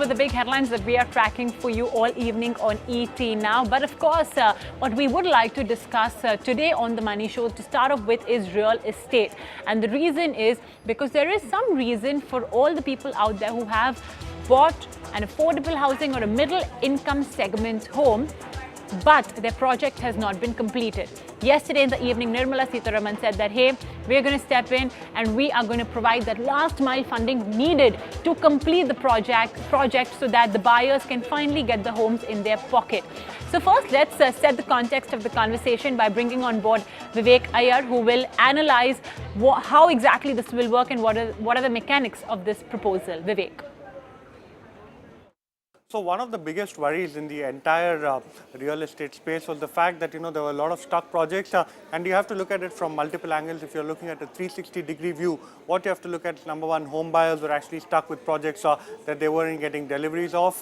of the big headlines that we are tracking for you all evening on ET Now. But of course, what we would like to discuss today on the Money Show to start off with is real estate. And the reason is because there is some reason for all the people out there who have bought an affordable housing or a middle income segment home, but their project has not been completed. Yesterday in the evening, Nirmala Sitharaman said that, hey, we're going to step in and we are going to provide that last mile funding needed to complete the project so that the buyers can finally get the homes in their pocket. So first, let's set the context of the conversation by bringing on board Vivek Iyer, who will analyze how exactly this will work and what are the mechanics of this proposal. Vivek. So one of the biggest worries in the entire real estate space was the fact that, there were a lot of stuck projects and you have to look at it from multiple angles. If you're looking at a 360-degree view, what you have to look at is, number one, home buyers were actually stuck with projects that they weren't getting deliveries of.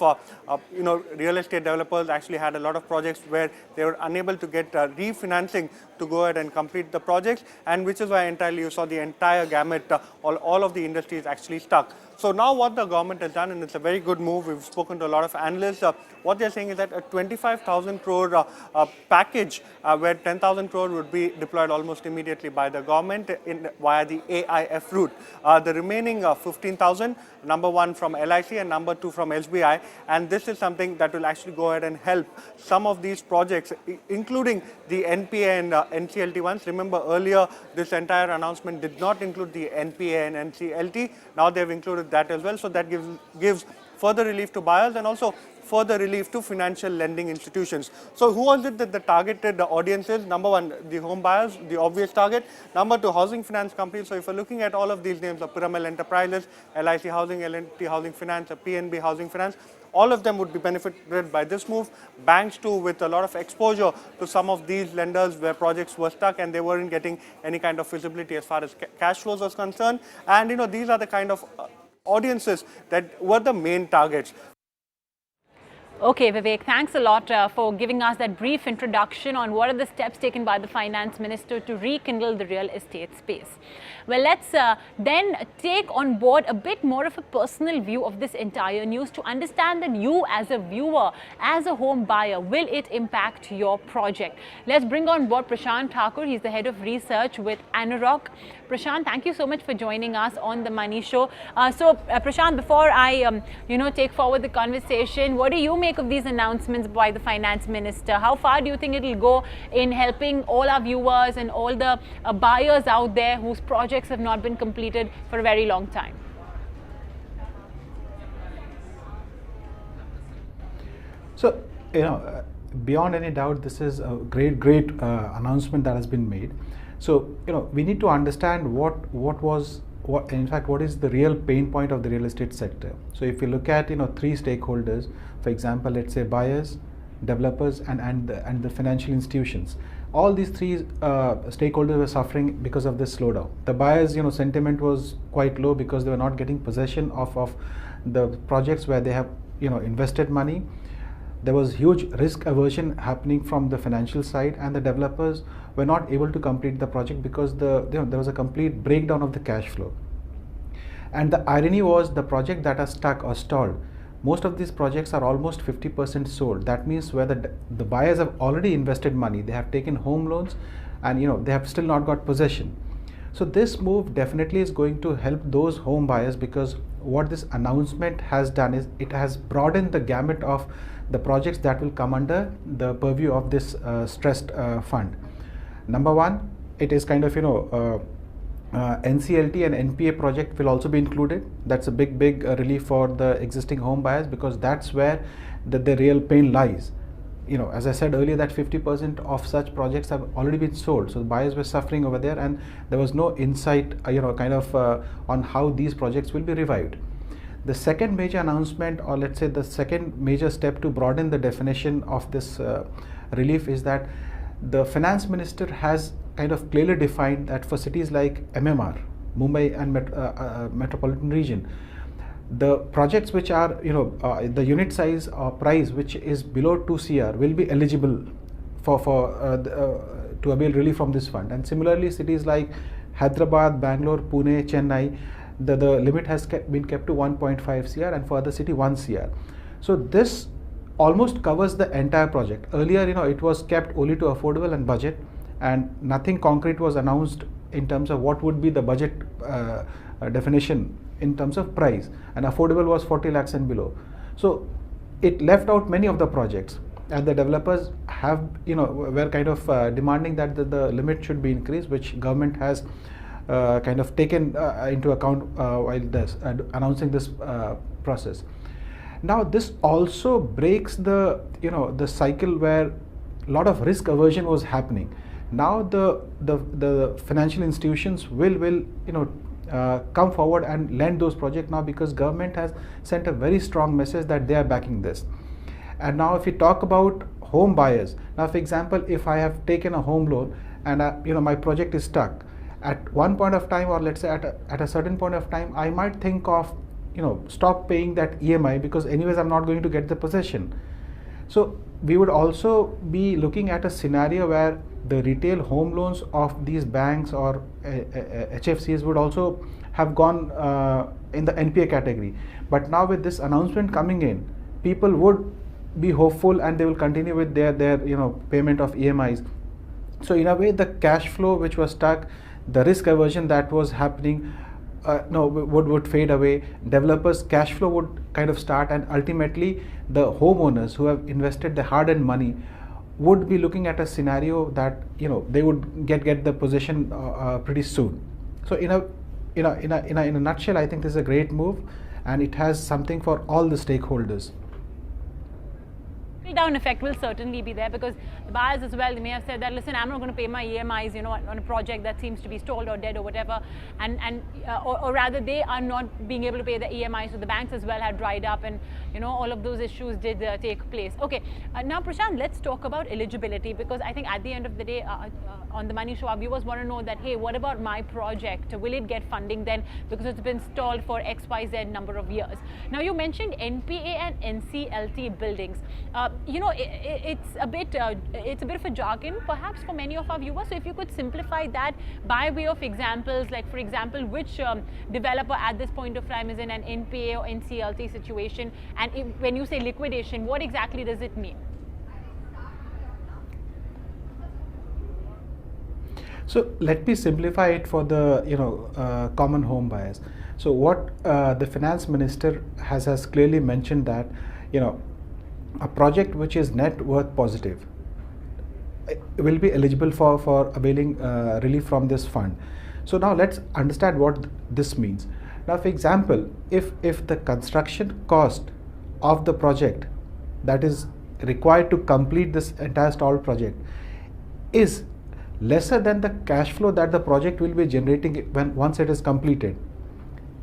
Real estate developers actually had a lot of projects where they were unable to get refinancing to go ahead and complete the projects, and which is why entirely you saw the entire gamut, all of the industry is actually stuck. So now what the government has done, and it's a very good move, we've spoken to a lot of analysts, what they're saying is that a 25,000 crore package where 10,000 crore would be deployed almost immediately by the government via the AIF route. The remaining 15,000, number one from LIC and number two from SBI, and this is something that will actually go ahead and help some of these projects, including the NPA and NCLT ones. Remember earlier, this entire announcement did not include the NPA and NCLT. Now they've included that as well, so that gives further relief to buyers and also further relief to financial lending institutions. So who was it that the targeted audience is? Number one, the home buyers, the obvious target. Number two, housing finance companies. So if you're looking at all of these names, the Pyramid Enterprises, LIC Housing, L&T Housing Finance, PNB Housing Finance, all of them would be benefited by this move. Banks too, with a lot of exposure to some of these lenders where projects were stuck and they weren't getting any kind of visibility as far as cash flows was concerned. And these are the kind of audiences that were the main targets. Okay, Vivek, thanks a lot for giving us that brief introduction on what are the steps taken by the Finance Minister to rekindle the real estate space. Well, let's then take on board a bit more of a personal view of this entire news to understand that you as a viewer, as a home buyer, will it impact your project? Let's bring on board Prashant Thakur. He's the head of research with Anurag. Prashant, thank you so much for joining us on the Money Show. Prashant, before I, take forward the conversation, what do you make of these announcements by the Finance Minister? How far do you think it will go in helping all our viewers and all the buyers out there whose projects have not been completed for a very long time? So, beyond any doubt, this is a great announcement that has been made. So, we need to understand what is the real pain point of the real estate sector. So if you look at, three stakeholders, for example, let's say buyers, developers and the financial institutions. All these three stakeholders were suffering because of this slowdown. The buyers, sentiment was quite low because they were not getting possession of the projects where they have, invested money. There was huge risk aversion happening from the financial side, and the developers were not able to complete the project because there was a complete breakdown of the cash flow. And the irony was, the project that are stuck or stalled, most of these projects are almost 50% sold. That means where the buyers have already invested money, they have taken home loans, and they have still not got possession. So this move definitely is going to help those home buyers, because what this announcement has done is it has broadened the gamut of the projects that will come under the purview of this stressed fund. Number one, it is kind of, NCLT and NPA project will also be included. That's a big relief for the existing home buyers, because that's where the real pain lies. As I said earlier, that 50% of such projects have already been sold. So the buyers were suffering over there, and there was no insight, on how these projects will be revived. The second major announcement, or let's say the second major step to broaden the definition of this relief, is that the Finance Minister has kind of clearly defined that for cities like MMR, Mumbai and metropolitan region, the projects which are, the unit size or price which is below 2 CR will be eligible to avail relief from this fund. And similarly, cities like Hyderabad, Bangalore, Pune, Chennai, the limit has been kept to 1.5 crore and for the city 1 crore. So this almost covers the entire project. Earlier, it was kept only to affordable and budget, and nothing concrete was announced in terms of what would be the budget definition in terms of price, and affordable was 40 lakhs and below. So it left out many of the projects, and the developers were kind of demanding that the limit should be increased, which government has kind of taken into account while announcing this process. Now this also breaks the cycle where a lot of risk aversion was happening. Now the financial institutions will come forward and lend those projects now, because government has sent a very strong message that they are backing this. And now if we talk about home buyers, now for example, if I have taken a home loan and my project is stuck at one point of time, or let's say at a certain point of time, I might think of stop paying that EMI, because anyways I'm not going to get the possession. So we would also be looking at a scenario where the retail home loans of these banks or HFCs would also have gone in the NPA category. But now with this announcement coming in, people would be hopeful and they will continue with their payment of EMIs. So in a way, the cash flow which was stuck, the risk aversion that was happening would fade away. Developers' cash flow would kind of start, and ultimately the homeowners who have invested their hard-earned money would be looking at a scenario that they would get the possession pretty soon. So in a nutshell, I think this is a great move, and it has something for all the stakeholders. Down effect will certainly be there, because the buyers as well, they may have said that, listen, I'm not going to pay my EMIs on a project that seems to be stalled or dead or whatever, or rather they are not being able to pay the EMIs, so the banks as well had dried up, and all of those issues did take place. Okay, now Prashant, let's talk about eligibility, because I think at the end of the day on the Money Show, our viewers want to know that, hey, what about my project? Will it get funding then, because it's been stalled for XYZ number of years? Now you mentioned NPA and NCLT buildings. It's a bit of a jargon perhaps for many of our viewers. So if you could simplify that by way of examples, like for example, which developer at this point of time is in an NPA or NCLT situation, and when you say liquidation, what exactly does it mean? So let me simplify it for the common home buyers. So what the finance minister has clearly mentioned that a project which is net worth positive will be eligible for availing relief from this fund. So now let's understand what this means. Now for example, if the construction cost of the project that is required to complete this entire stalled project is lesser than the cash flow that the project will be generating once it is completed,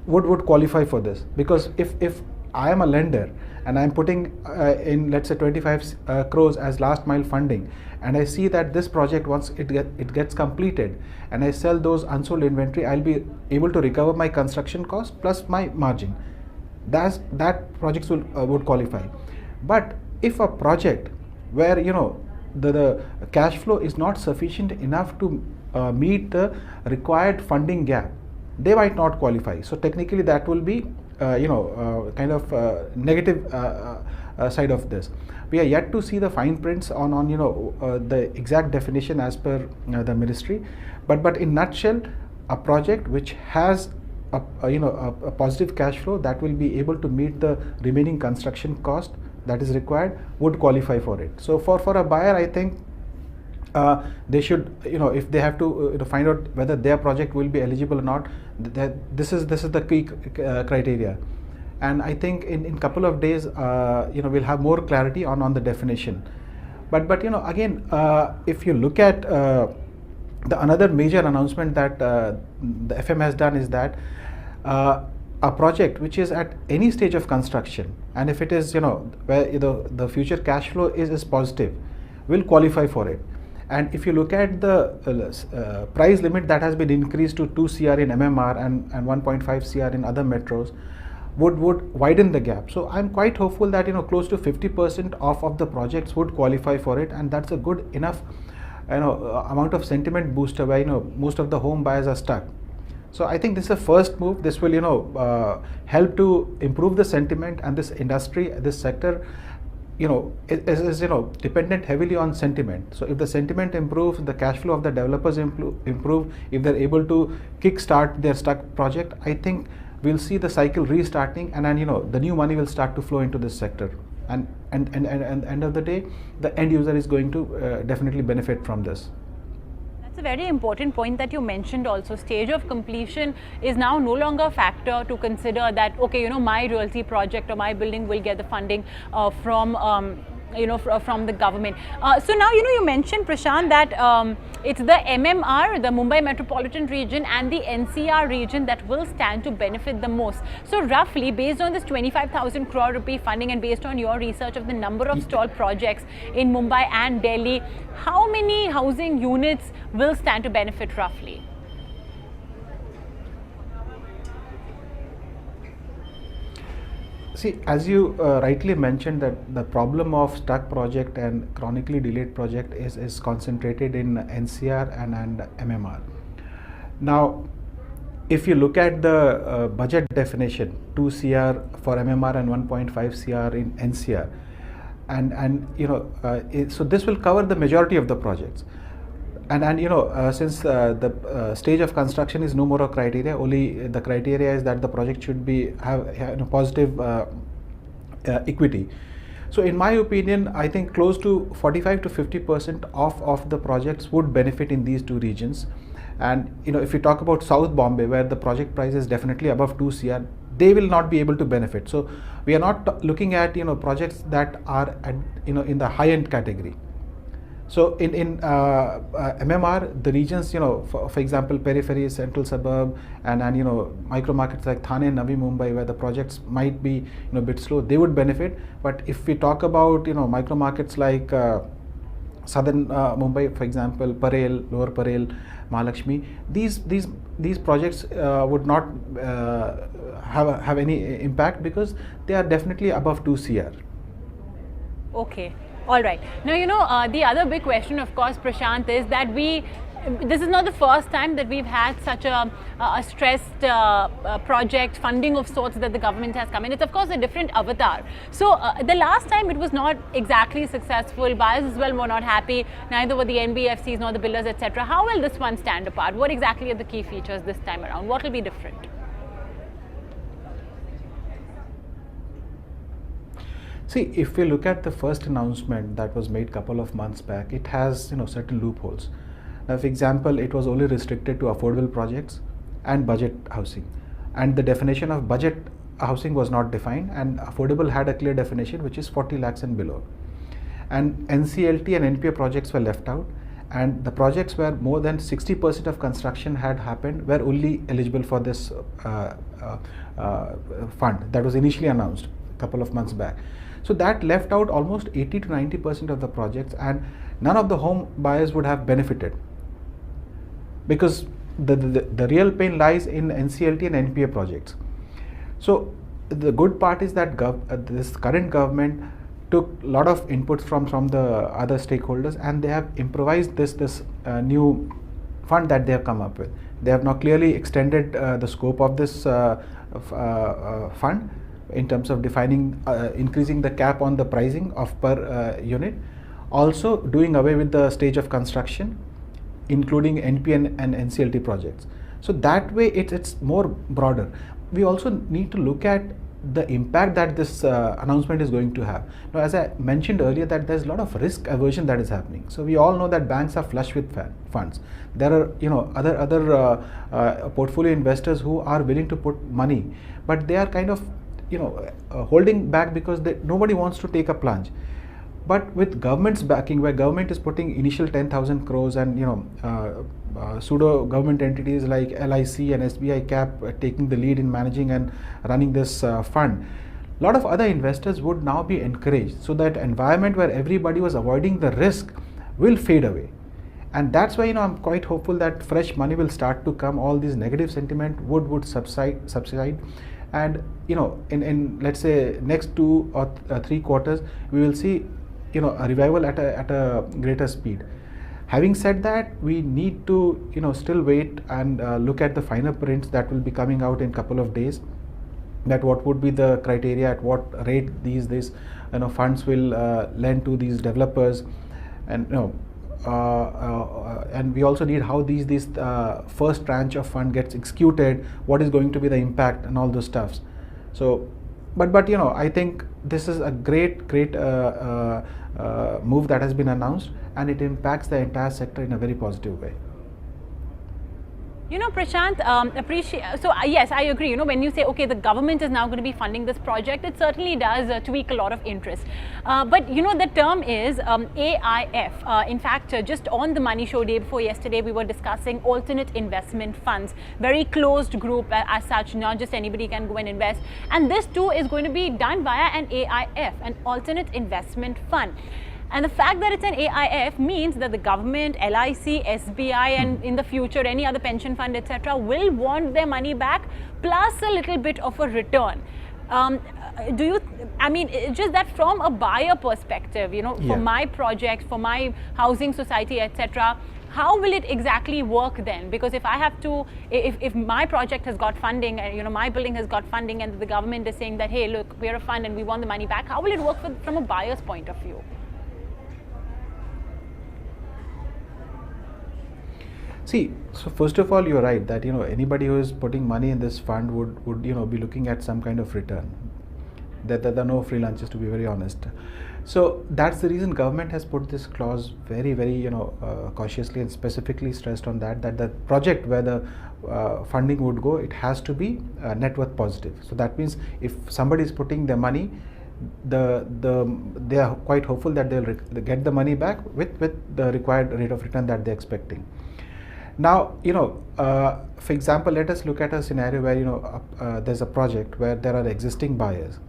would qualify for this. Because if I am a lender and I am putting in, let's say, 25 crores as last mile funding, and I see that this project, once it gets completed and I sell those unsold inventory, I'll be able to recover my construction cost plus my margin. That projects would qualify. But if a project where the cash flow is not sufficient enough to meet the required funding gap, they might not qualify. So technically that will be kind of negative side of this. We are yet to see the fine prints on the exact definition as per the ministry, but in nutshell, a project which has a positive cash flow that will be able to meet the remaining construction cost that is required would qualify for it. So for a buyer, I think they should, if they have to find out whether their project will be eligible or not, this is the key criteria. And I think in couple of days, we'll have more clarity on the definition. But again, if you look at the another major announcement that the FM has done is that a project which is at any stage of construction, and if it is where the future cash flow is positive, will qualify for it. And if you look at the price limit that has been increased to 2 crore in MMR and 1.5 crore in other metros, would widen the gap. So I'm quite hopeful that close to 50% of the projects would qualify for it, and that's a good enough amount of sentiment booster where most of the home buyers are stuck. So I think this is a first move. This will, help to improve the sentiment, and this industry, this sector, is dependent heavily on sentiment. So if the sentiment improves, the cash flow of the developers improve, if they're able to kickstart their stuck project, I think we'll see the cycle restarting, and then the new money will start to flow into this sector. And end of the day, the end user is going to definitely benefit from this. That's a very important point that you mentioned also. Stage of completion is now no longer a factor to consider that, okay, my realty project or my building will get the funding from the government. So now, you mentioned, Prashant, that it's the MMR, the Mumbai Metropolitan Region, and the NCR region that will stand to benefit the most. So roughly, based on this 25,000 crore rupee funding and based on your research of the number of stalled projects in Mumbai and Delhi, how many housing units will stand to benefit roughly? See, as you rightly mentioned, that the problem of stuck project and chronically delayed project is concentrated in NCR and MMR. Now, if you look at the budget definition, 2 CR for MMR and 1.5 CR in NCR, so this will cover the majority of the projects. And since the stage of construction is no more a criteria, only the criteria is that the project should have positive equity. So in my opinion, I think close to 45 to 50% of the projects would benefit in these two regions. And if you talk about South Bombay, where the project price is definitely above 2 CR, they will not be able to benefit. So we are not looking at projects that are at, in the high end category. So in MMR, the regions, for example, periphery, central suburb, and micro markets like Thane and Navi Mumbai, where the projects might be a bit slow, they would benefit. But if we talk about micro markets like southern Mumbai, for example, Parel, Lower Parel, Mahalakshmi, these projects would not have any impact because they are definitely above 2 CR. Okay. All right. Now, the other big question, of course, Prashant, is that this is not the first time that we've had such a stressed project funding of sorts that the government has come in. It's, of course, a different avatar. So the last time it was not exactly successful. Buyers as well were not happy. Neither were the NBFCs nor the builders, etc. How will this one stand apart? What exactly are the key features this time around? What will be different? See, if we look at the first announcement that was made a couple of months back, it has certain loopholes. Now, for example, it was only restricted to affordable projects and budget housing, and the definition of budget housing was not defined, and affordable had a clear definition, which is 40 lakhs and below. And NCLT and NPA projects were left out, and the projects where more than 60% of construction had happened were only eligible for this fund that was initially announced a couple of months back. So that left out almost 80 to 90% of the projects, and none of the home buyers would have benefited, because the real pain lies in NCLT and NPA projects. So the good part is that this current government took a lot of inputs from the other stakeholders, and they have improvised this new fund that they have come up with. They have now clearly extended the scope of this fund in terms of defining, increasing the cap on the pricing of per unit, also doing away with the stage of construction, including NP and NCLT projects. So that way it's more broader. We also need to look at the impact that this announcement is going to have. Now, as I mentioned earlier, that there's a lot of risk aversion that is happening. So we all know that banks are flush with funds. There are other portfolio investors who are willing to put money, but they are kind of holding back because nobody wants to take a plunge. But with government's backing, where government is putting initial 10,000 crores and pseudo government entities like LIC and SBI Cap taking the lead in managing and running this fund, a lot of other investors would now be encouraged. So that environment where everybody was avoiding the risk will fade away. And that's why I'm quite hopeful that fresh money will start to come. All these negative sentiment would subside. And in let's say next 2 or 3 quarters, we will see a revival at a greater speed. Having said that, we need to still wait and look at the finer prints that will be coming out in couple of days, that what would be the criteria, at what rate these funds will lend to these developers, and and we also need how these first tranche of fund gets executed, what is going to be the impact and all those stuffs. So but I think this is a great move that has been announced, and it impacts the entire sector in a very positive way. Prashant, yes, I agree. When you say, okay, the government is now going to be funding this project, it certainly does tweak a lot of interest. But the term is AIF. In fact, just on the Money Show day before yesterday, we were discussing alternate investment funds, very closed group as such, not just anybody can go and invest. And this too is going to be done via an AIF, an alternate investment fund. And the fact that it's an AIF means that the government, LIC, SBI, and in the future any other pension fund, etc., will want their money back plus a little bit of a return. Just that from a buyer perspective, for my project, for my housing society, etc., how will it exactly work then? Because if I have to, if my project has got funding, my building has got funding, and the government is saying that, hey, look, we're a fund and we want the money back, how will it work from a buyer's point of view? See, so first of all, you're right that anybody who is putting money in this fund would be looking at some kind of return. That there are no free lunches, to be very honest. So that's the reason government has put this clause very cautiously and specifically stressed on that the project where the funding would go, it has to be net worth positive. So that means if somebody is putting their money, they are quite hopeful that they'll get the money back with the required rate of return that they're expecting. Now, for example, let us look at a scenario where there's a project where there are existing buyers,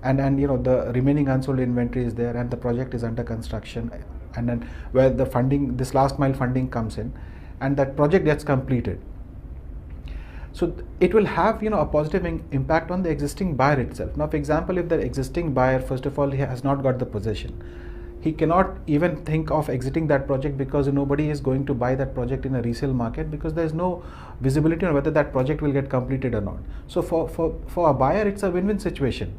and the remaining unsold inventory is there, and the project is under construction, and then where the funding, this last mile funding comes in, and that project gets completed. So it will have a positive impact on the existing buyer itself. Now, for example, if the existing buyer, first of all, he has not got the possession, he cannot even think of exiting that project, because nobody is going to buy that project in a resale market, because there is no visibility on whether that project will get completed or not. So for a buyer, it's a win-win situation.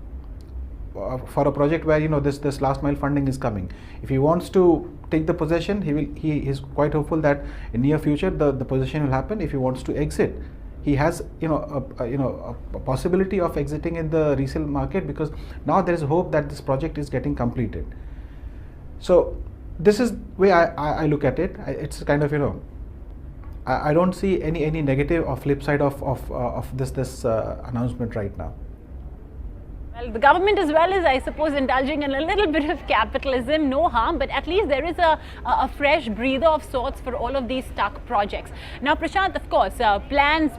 For a project where this last mile funding is coming, if he wants to take the possession, he is quite hopeful that in near future the possession will happen. If he wants to exit, he has a possibility of exiting in the resale market, because now there is hope that this project is getting completed. So this is way I look at it. It's kind of I don't see any negative or flip side of this announcement right now. Well, the government as well is, I suppose, indulging in a little bit of capitalism, no harm, but at least there is a fresh breather of sorts for all of these stuck projects. Now, Prashant, of course, plans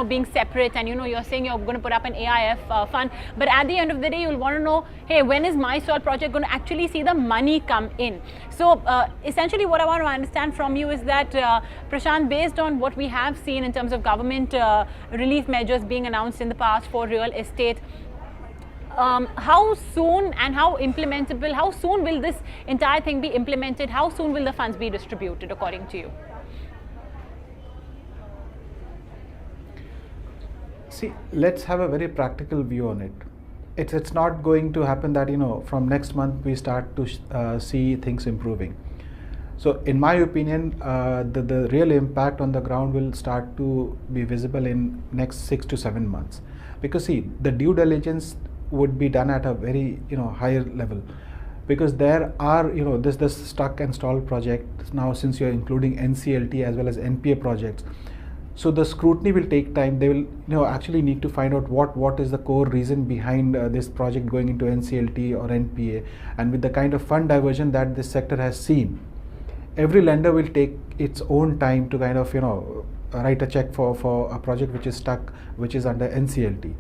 being separate, and you're saying you're going to put up an AIF fund, but at the end of the day, you'll want to know, hey, when is my stall project going to actually see the money come in? So essentially what I want to understand from you is that, Prashant, based on what we have seen in terms of government relief measures being announced in the past for real estate, how soon and how implementable, how soon will this entire thing be implemented? How soon will the funds be distributed, according to you? See, let's have a very practical view on it. It's not going to happen that from next month we start to see things improving. So in my opinion, the real impact on the ground will start to be visible in next 6 to 7 months, because see, the due diligence would be done at a very higher level, because there are this stuck and stalled project now, since you're including NCLT as well as NPA projects. So the scrutiny will take time. They will actually need to find out what is the core reason behind this project going into NCLT or NPA. And with the kind of fund diversion that this sector has seen, every lender will take its own time to kind of write a check for a project which is stuck, which is under NCLT.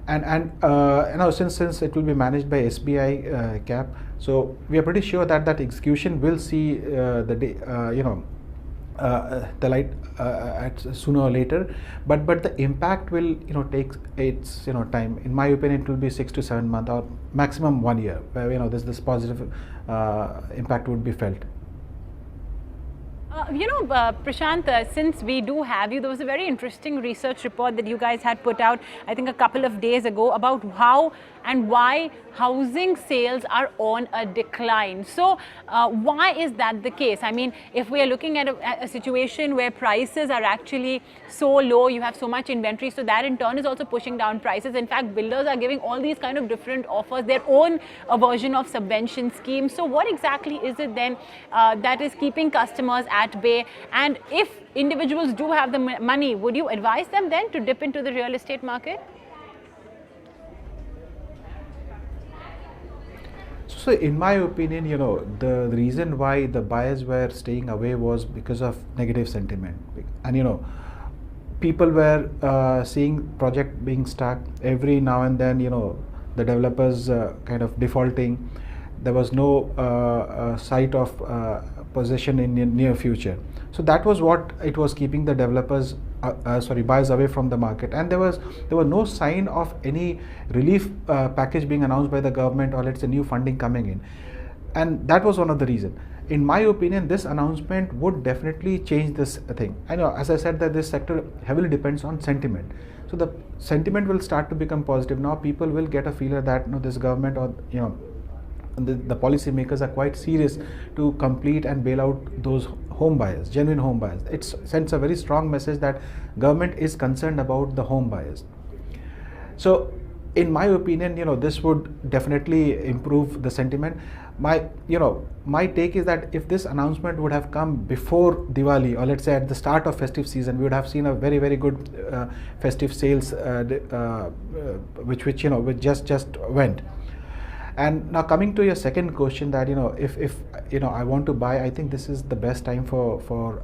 And since it will be managed by SBI cap, so we are pretty sure that execution will see the day, the light at sooner or later, but the impact will take its time. In my opinion, it will be 6 to 7 months or maximum 1 year, where this positive impact would be felt. Prashant, since we do have you, there was a very interesting research report that you guys had put out, I think a couple of days ago, about how and why housing sales are on a decline. So why is that the case? I mean, if we are looking at a situation where prices are actually so low, you have so much inventory, so that in turn is also pushing down prices. In fact, builders are giving all these kind of different offers, their own version of subvention schemes. So what exactly is it then that is keeping customers at bay? And if individuals do have the money, would you advise them then to dip into the real estate market? So in my opinion, the reason why the buyers were staying away was because of negative sentiment. And people were seeing project being stuck every now and then, the developers kind of defaulting. There was no sight of possession in the near future. So that was what it was keeping the developers, buyers away from the market. And there was no sign of any relief package being announced by the government, or let's say new funding coming in. And that was one of the reasons. In my opinion, this announcement would definitely change this thing. I know, as I said, that this sector heavily depends on sentiment. So the sentiment will start to become positive. Now people will get a feeler that this government, or the policy makers are quite serious to complete and bail out those home buyers, genuine home buyers. It sends a very strong message that government is concerned about the home buyers. So in my opinion, this would definitely improve the sentiment. My take is that if this announcement would have come before Diwali, or let's say at the start of festive season, we would have seen a very, very good festive sales, which just went. And now coming to your second question, that if I want to buy, I think this is the best time for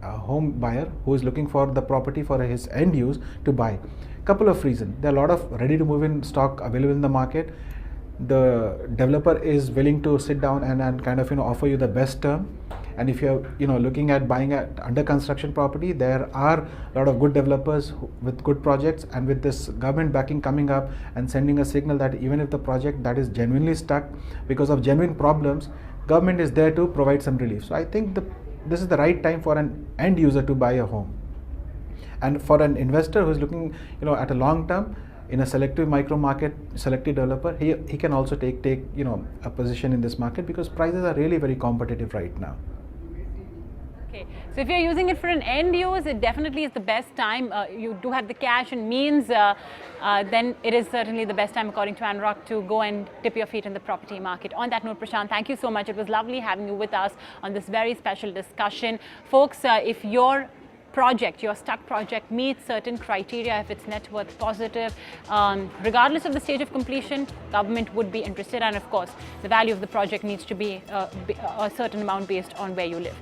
a home buyer who is looking for the property for his end use to buy. Couple of reasons. There are a lot of ready to move in stock available in the market. The developer is willing to sit down and kind of offer you the best term. And if you're looking at buying an under construction property, there are a lot of good developers with good projects, and with this government backing coming up and sending a signal that even if the project that is genuinely stuck because of genuine problems, government is there to provide some relief. So I think this is the right time for an end user to buy a home. And for an investor who is looking at a long term, in a selective micro market, selective developer, he can also take a position in this market, because prices are really very competitive right now. Okay, so if you're using it for an end use, it definitely is the best time. You do have the cash and means, then it is certainly the best time, according to Anurag, to go and dip your feet in the property market. On that note, Prashant, thank you so much. It was lovely having you with us on this very special discussion. Folks, if your stuck project meets certain criteria, if it's net worth positive, regardless of the stage of completion, government would be interested. And of course, the value of the project needs to be a certain amount based on where you live.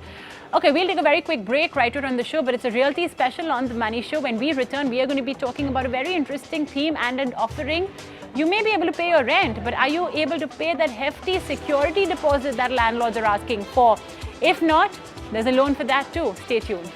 Okay, we'll take a very quick break right here on the show, but it's a realty special on the Money Show. When we return, we are going to be talking about a very interesting theme and an offering. You may be able to pay your rent, but are you able to pay that hefty security deposit that landlords are asking for? If not, there's a loan for that too. Stay tuned.